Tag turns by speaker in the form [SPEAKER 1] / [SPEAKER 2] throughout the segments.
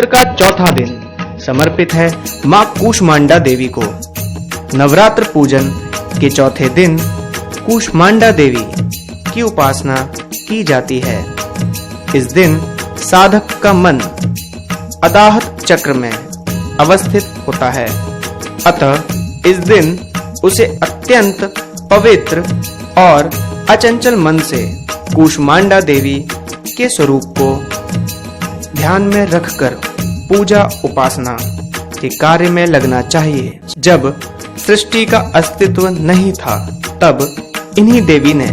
[SPEAKER 1] नवरात्र का चौथा दिन समर्पित है मां कूष्मांडा देवी को। नवरात्र पूजन के चौथे दिन कूष्मांडा देवी की उपासना की जाती है। इस दिन साधक का मन अदाहत चक्र में अवस्थित होता है, अतः इस दिन उसे अत्यंत पवित्र और अचंचल मन से कूष्मांडा देवी के स्वरूप को ध्यान में रखकर पूजा उपासना के कार्य में लगना चाहिए। जब सृष्टि का अस्तित्व नहीं था, तब इन्हीं देवी ने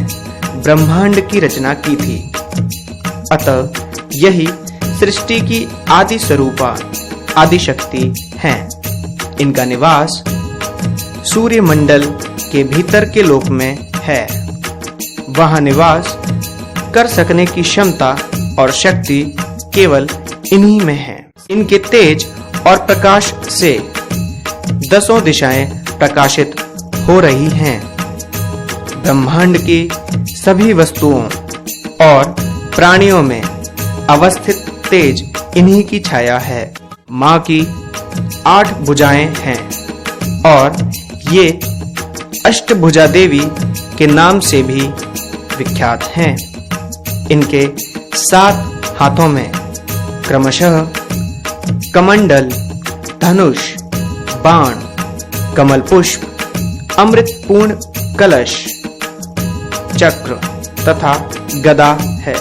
[SPEAKER 1] ब्रह्मांड की रचना की थी। अतः यही सृष्टि की आदि स्वरूपा आदि शक्ति हैं। इनका निवास सूर्य मंडल के भीतर के लोक में है। वहां निवास कर सकने की क्षमता और शक्ति केवल इन्हीं में है। इनके तेज और प्रकाश से दसों दिशाएं प्रकाशित हो रही हैं। ब्रह्मांड की सभी वस्तुओं और प्राणियों में अवस्थित तेज इन्हीं की छाया है। मां की 8 भुजाएं हैं और ये अष्टभुजा देवी के नाम से भी विख्यात हैं। इनके 7 हाथों में क्रमशः कमंडल, धनुष, बाण, कमल पुष्प, अमृतपूर्ण कलश, चक्र तथा गदा है।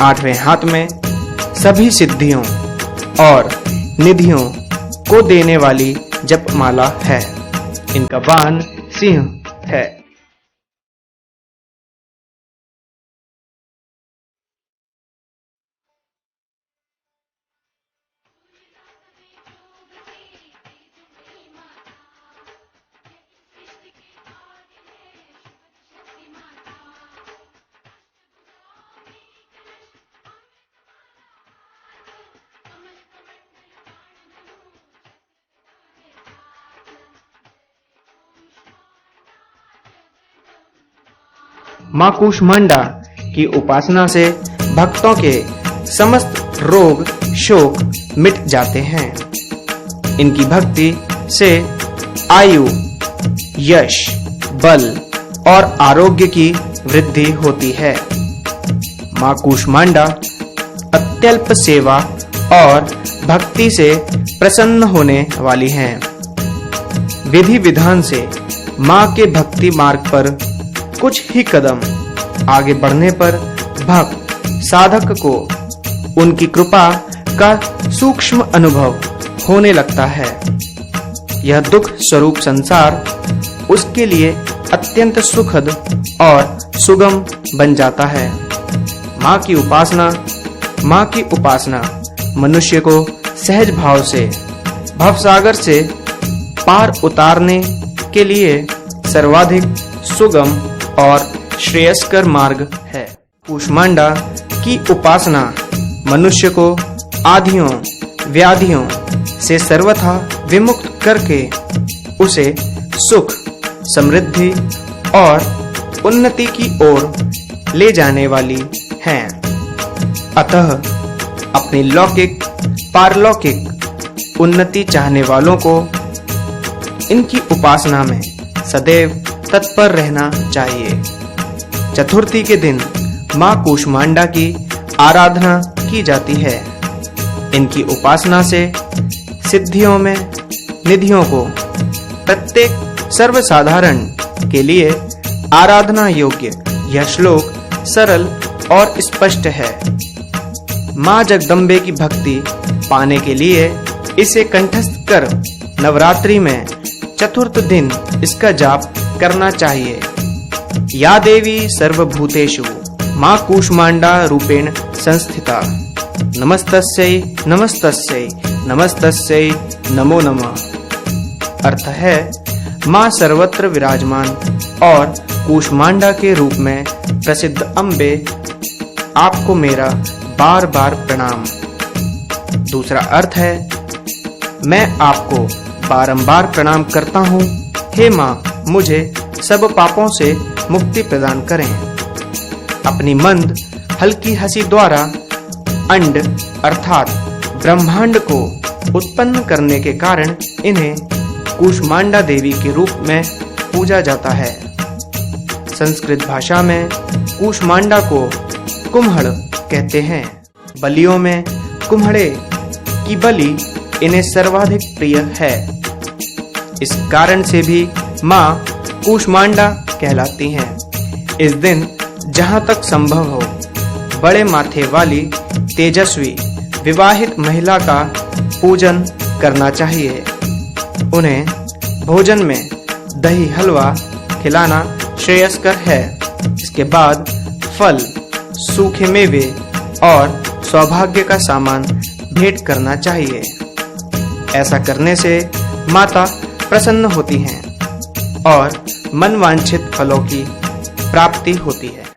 [SPEAKER 1] 8वें हाथ में सभी सिद्धियों और निधियों को देने वाली जपमाला है। इनका बाण सिंह है। मां कूष्मांडा की उपासना से भक्तों के समस्त रोग शोक मिट जाते हैं। इनकी भक्ति से आयु, यश, बल और आरोग्य की वृद्धि होती है। मां कूष्मांडा अत्यल्प सेवा और भक्ति से प्रसन्न होने वाली हैं। विधि विधान से मां के भक्ति मार्ग पर कुछ ही कदम आगे बढ़ने पर भक्त साधक को उनकी कृपा का सूक्ष्म अनुभव होने लगता है। यह दुख स्वरूप संसार उसके लिए अत्यंत सुखद और सुगम बन जाता है। मां की उपासना मनुष्य को सहज भाव से भवसागर से पार उतारने के लिए सर्वाधिक सुगम और श्रेयस्कर मार्ग है। कूष्मांडा की उपासना मनुष्य को आधियों व्याधियों से सर्वथा विमुक्त करके उसे सुख, समृद्धि और उन्नति की ओर ले जाने वाली हैं। अतः अपनी लौकिक पारलौकिक उन्नति चाहने वालों को इनकी उपासना में सदैव तत्पर रहना चाहिए। चतुर्थी के दिन मां कूष्मांडा की आराधना की जाती है। इनकी उपासना से सिद्धियों में निधियों को प्रत्येक सर्वसाधारण के लिए आराधना योग्य यह श्लोक सरल और स्पष्ट है। मां जगदम्बे की भक्ति पाने के लिए इसे कंठस्थ कर नवरात्रि में चतुर्थ दिन इसका जाप करना चाहिए। या देवी सर्वभूतेषु मां कूष्मांडा रूपेण संस्थिता, नमस्तस्यै नमस्तस्यै नमस्तस्यै नमो नमः। अर्थ है, मां सर्वत्र विराजमान और कूष्मांडा के रूप में प्रसिद्ध अम्बे, आपको मेरा बार बार प्रणाम। दूसरा अर्थ है, मैं आपको बारंबार प्रणाम करता हूँ। हे मां, मुझे सब पापों से मुक्ति प्रदान करें। अपनी मंद हल्की हंसी द्वारा अंड अर्थात ब्रह्मांड को उत्पन्न करने के कारण इन्हें कूष्मांडा देवी के रूप में पूजा जाता है। संस्कृत भाषा में कूष्मांडा को कुम्हड़ कहते हैं। बलियों में कुम्हड़े की बलि इन्हें सर्वाधिक प्रिय है। इस कारण से भी मां कूष्मांडा कहलाती हैं। इस दिन जहां तक संभव हो बड़े माथे वाली तेजस्वी विवाहित महिला का पूजन करना चाहिए। उन्हें भोजन में दही हलवा खिलाना श्रेयस्कर है। इसके बाद फल, सूखे मेवे और सौभाग्य का सामान भेंट करना चाहिए। ऐसा करने से माता प्रसन्न होती हैं और मनवांछित फलों की प्राप्ति होती है।